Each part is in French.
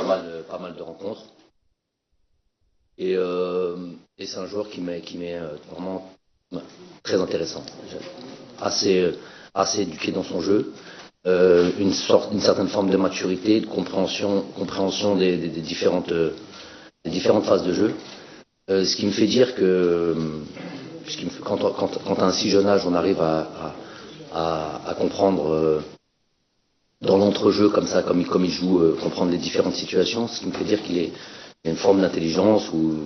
pas mal de rencontres. Et c'est un joueur qui m'est vraiment très intéressant. Assez éduqué dans son jeu, une certaine forme de maturité, de compréhension des différentes phases de jeu. Ce qui me fait dire que quand à un si jeune âge on arrive à comprendre dans l'entrejeu comme ça, comme il joue, comprendre les différentes situations, ce qui me fait dire qu'il y a une forme d'intelligence ou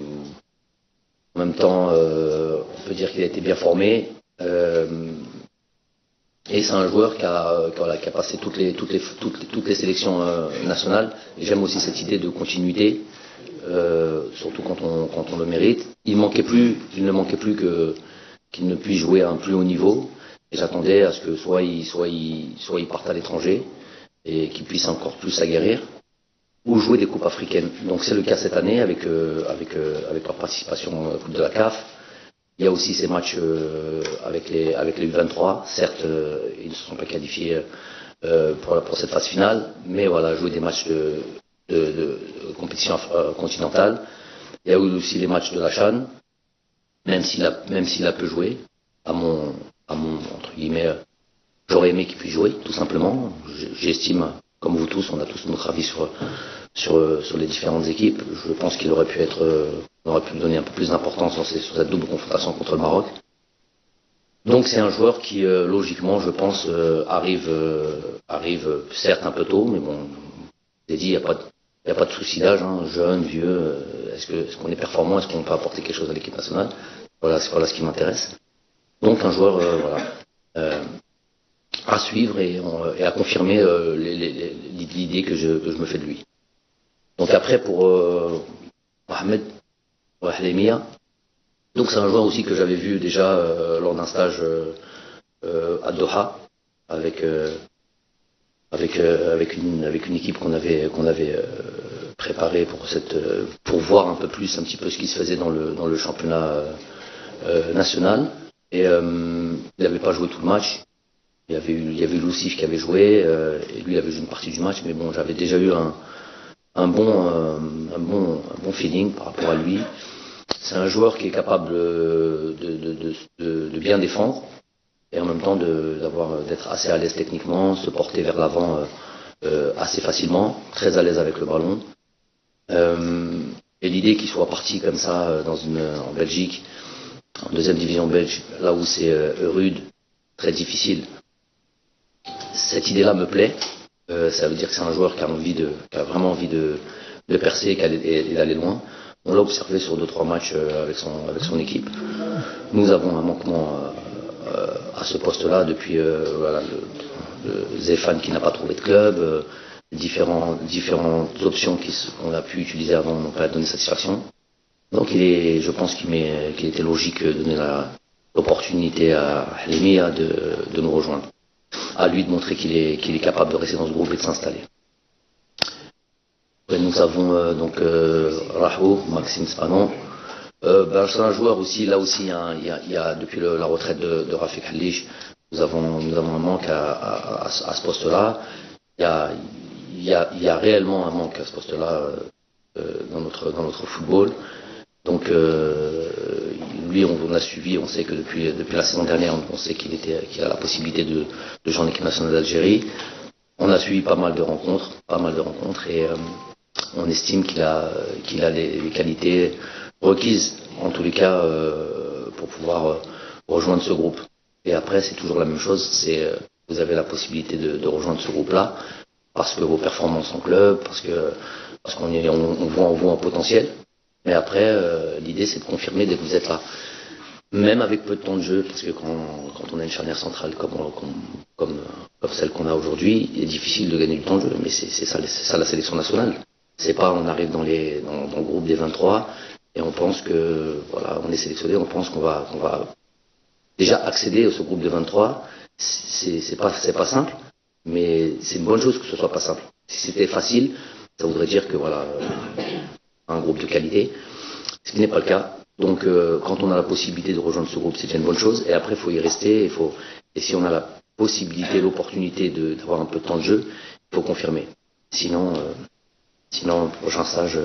en même temps on peut dire qu'il a été bien formé. Et c'est un joueur qui a passé toutes les sélections nationales. Et j'aime aussi cette idée de continuité, surtout quand on le mérite. Il ne manquait plus qu'il ne puisse jouer à un plus haut niveau. Et j'attendais à ce que soit il parte à l'étranger et qu'il puisse encore plus s'aguerrir, ou jouer des coupes africaines. Donc c'est le cas cette année avec leur participation à la Coupe de la CAF. Il y a aussi ces matchs avec les U23. Certes, ils ne se sont pas qualifiés pour cette phase finale, mais voilà, jouer des matchs de compétition continentale. Il y a eu aussi les matchs de la CHAN, même s'il a peu joué, à mon entre guillemets, j'aurais aimé qu'il puisse jouer, tout simplement. J'estime, comme vous tous, on a tous notre avis sur les différentes équipes. Je pense qu'il aurait pu donner un peu plus d'importance sur cette double confrontation contre le Maroc. Donc c'est un joueur qui, logiquement, je pense, arrive certes un peu tôt, mais bon, j'ai dit, il n'y a pas de souci d'âge, hein, jeune, vieux. Est-ce qu'on est performant, est-ce qu'on peut apporter quelque chose à l'équipe nationale? Voilà ce qui m'intéresse. Donc un joueur, à suivre et à confirmer l'idée que je me fais de lui. Donc après pour Mohamed Wahlemia, donc c'est un joueur aussi que j'avais vu déjà lors d'un stage à Doha avec une équipe qu'on avait préparée pour voir un petit peu ce qui se faisait dans le championnat national. Et il n'avait pas joué tout le match. Il y avait Lucif qui avait joué et lui il avait joué une partie du match, mais bon, j'avais déjà eu un bon feeling par rapport à lui. C'est un joueur qui est capable de bien défendre et en même temps d'être assez à l'aise techniquement, se porter vers l'avant assez facilement, très à l'aise avec le ballon. Et l'idée qu'il soit parti comme ça en Belgique, en deuxième division belge, là où c'est rude, très difficile, cette idée-là me plaît. Ça veut dire que c'est un joueur qui a vraiment envie de percer et d'aller loin. On l'a observé sur 2-3 matchs avec son équipe. Nous avons un manquement à ce poste-là depuis le Zéphane qui n'a pas trouvé de club, différentes options qu'on a pu utiliser avant n'ont pas donné satisfaction. Donc je pense qu'il était logique de donner l'opportunité à Halimia de nous rejoindre. À lui de montrer qu'il est capable de rester dans ce groupe et de s'installer. Nous avons donc Rahou, Maxime Spanon. C'est un joueur aussi, là aussi, il y a depuis la retraite de Rafik Halish, nous avons un manque à ce poste-là. Il y a réellement un manque à ce poste-là dans notre football. Donc lui, on l'a suivi, on sait que depuis la saison dernière, on sait qu'il a la possibilité de jouer en équipe nationale d'Algérie. On a suivi pas mal de rencontres et on estime qu'il a les qualités requises, en tous les cas, pour pouvoir rejoindre ce groupe. Et après, c'est toujours la même chose, vous avez la possibilité de rejoindre ce groupe-là, parce que vos performances en club, parce qu'on voit en vous un potentiel. Mais après, l'idée, c'est de confirmer dès que vous êtes là. Même avec peu de temps de jeu, parce que quand on a une charnière centrale comme celle qu'on a aujourd'hui, il est difficile de gagner du temps de jeu. Mais c'est ça la sélection nationale. C'est pas on arrive dans le groupe des 23 et on pense que voilà, on est sélectionné, on pense qu'on va déjà accéder à ce groupe de 23. C'est pas simple, mais c'est une bonne chose que ce soit pas simple. Si c'était facile, ça voudrait dire que voilà, un groupe de qualité, ce qui n'est pas le cas. Donc quand on a la possibilité de rejoindre ce groupe, c'est déjà une bonne chose. Et après, il faut y rester. Et si on a la possibilité, l'opportunité d'avoir un peu de temps de jeu, il faut confirmer. Sinon sinon, prochain stage,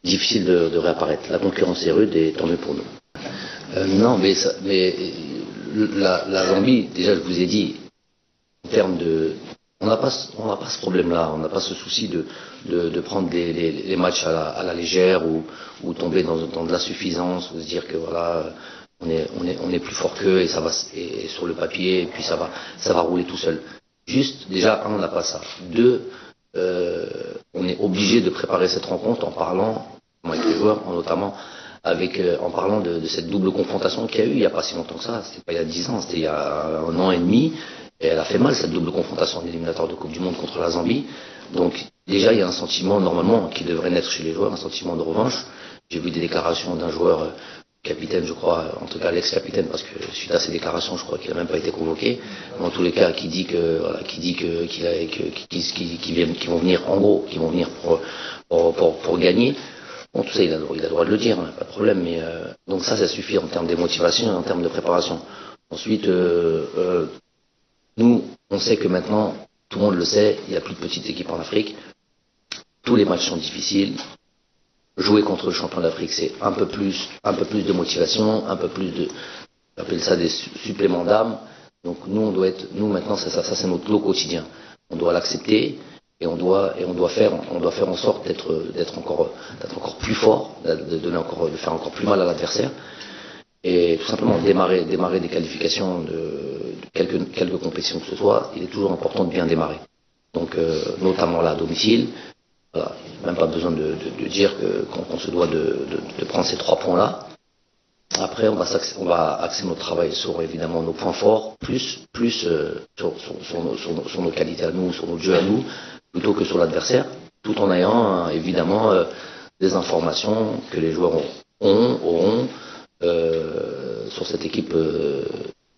difficile de réapparaître. La concurrence est rude et tant mieux pour nous. Non, mais la Zambie, déjà, je vous ai dit, en termes de, on n'a pas ce problème-là, on n'a pas ce souci de prendre les matchs à la légère ou tomber dans de l'insuffisance ou se dire que voilà, on est plus fort qu'eux et ça va et sur le papier et puis ça va rouler tout seul. Juste, déjà, on n'a pas ça. Deux, on est obligé de préparer cette rencontre en parlant avec les joueurs, notamment en parlant de cette double confrontation qu'il y a eu il n'y a pas si longtemps que ça. C'était pas il y a 10 ans, c'était il y a 1 an et demi. Et elle a fait mal, cette double confrontation en éliminatoire de Coupe du Monde contre la Zambie. Donc, déjà, il y a un sentiment, normalement, qui devrait naître chez les joueurs, un sentiment de revanche. J'ai vu des déclarations d'un joueur, capitaine, je crois, en tout cas l'ex-capitaine, parce que suite à ces déclarations, je crois qu'il n'a même pas été convoqué. Mais en tous les cas, qui dit qu'ils vont venir, en gros, qu'ils vont venir pour gagner. Bon, tout ça, il a le droit de le dire, hein, pas de problème. Mais donc ça suffit en termes de motivation et en termes de préparation. Ensuite, nous, on sait que maintenant, tout le monde le sait, il n'y a plus de petites équipes en Afrique. Tous les matchs sont difficiles. Jouer contre le champion d'Afrique, c'est un peu plus de motivation, un peu plus j'appelle ça des suppléments d'âme. Donc nous maintenant, ça c'est notre lot quotidien. On doit l'accepter et on doit faire en sorte d'être encore plus fort, de faire encore plus mal à l'adversaire. Et tout simplement démarrer des qualifications de quelques compétitions que ce soit, il est toujours important de bien démarrer. Donc notamment là à domicile, voilà, même pas besoin de dire qu'on se doit de prendre ces 3 points-là. Après, on va axer notre travail sur évidemment nos points forts, plus sur nos qualités à nous, sur notre jeu à nous, plutôt que sur l'adversaire, tout en ayant évidemment des informations que les joueurs auront sur cette équipe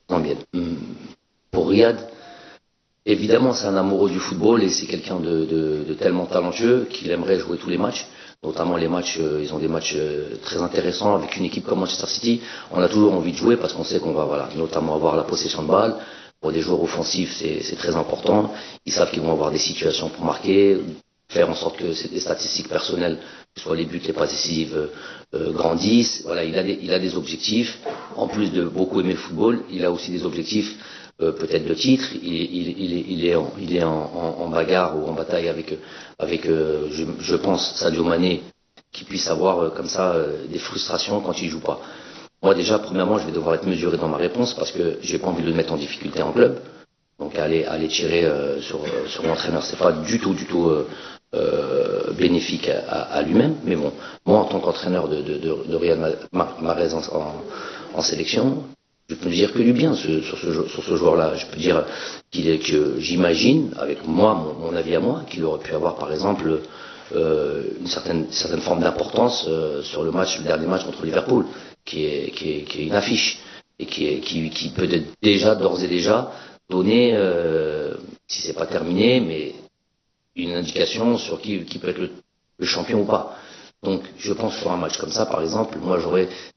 zambienne. Pour Riyad, évidemment, c'est un amoureux du football et c'est quelqu'un de tellement talentueux qu'il aimerait jouer tous les matchs. Notamment les matchs, ils ont des matchs très intéressants avec une équipe comme Manchester City. On a toujours envie de jouer parce qu'on sait qu'on va notamment avoir la possession de balle. Pour des joueurs offensifs, c'est très important. Ils savent qu'ils vont avoir des situations pour marquer, faire en sorte que des statistiques personnelles, que ce soit les buts, les passes décisives, grandissent. Voilà, il a des objectifs. En plus de beaucoup aimer le football, il a aussi des objectifs peut-être de titre. Il est en bagarre ou en bataille avec je pense, Sadio Mané, qui puisse avoir comme ça des frustrations quand il joue pas. Moi déjà, premièrement, je vais devoir être mesuré dans ma réponse parce que j'ai pas envie de le mettre en difficulté en club. Donc aller tirer sur l'entraîneur, c'est pas du tout bénéfique à lui-même. Mais bon, moi en tant qu'entraîneur de Riyad Mahrez en sélection, je peux dire que du bien sur ce joueur-là. Je peux dire que j'imagine, avec moi, mon avis à moi, qu'il aurait pu avoir par exemple une certaine forme d'importance sur le dernier match contre Liverpool, qui est une affiche et qui peut être d'ores et déjà donner, si c'est pas terminé, mais une indication sur qui peut être le champion ou pas. Donc, je pense sur un match comme ça, par exemple, moi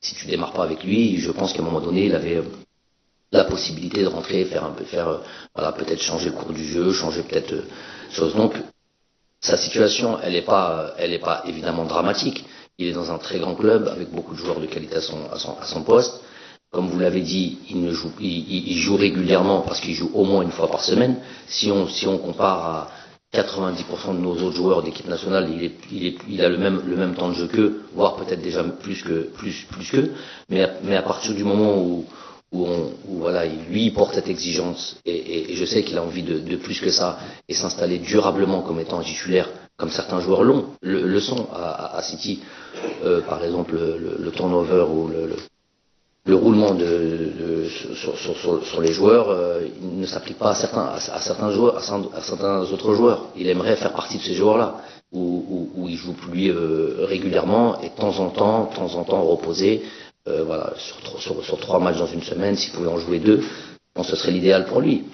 si tu démarres pas avec lui, je pense qu'à un moment donné, il avait la possibilité de rentrer, voilà, peut-être changer le cours du jeu, changer peut-être chose. Donc, sa situation, elle est pas évidemment dramatique. Il est dans un très grand club avec beaucoup de joueurs de qualité à son poste. Comme vous l'avez dit, il joue régulièrement parce qu'il joue au moins une fois par semaine. Si on compare à 90% de nos autres joueurs d'équipe nationale, il a le même temps de jeu qu'eux, voire peut-être déjà plus qu'eux. Mais à partir du moment où voilà, lui il porte cette exigence et je sais qu'il a envie de plus que ça et s'installer durablement comme étant un titulaire, comme certains joueurs le sont à City, par exemple le turnover ou le roulement sur les joueurs, il ne s'applique pas à certains joueurs, à certains autres joueurs. Il aimerait faire partie de ces joueurs-là, où il joue lui régulièrement et de temps en temps reposé. Voilà, sur 3 matchs dans une semaine, s'il pouvait en jouer 2, bon, ce serait l'idéal pour lui.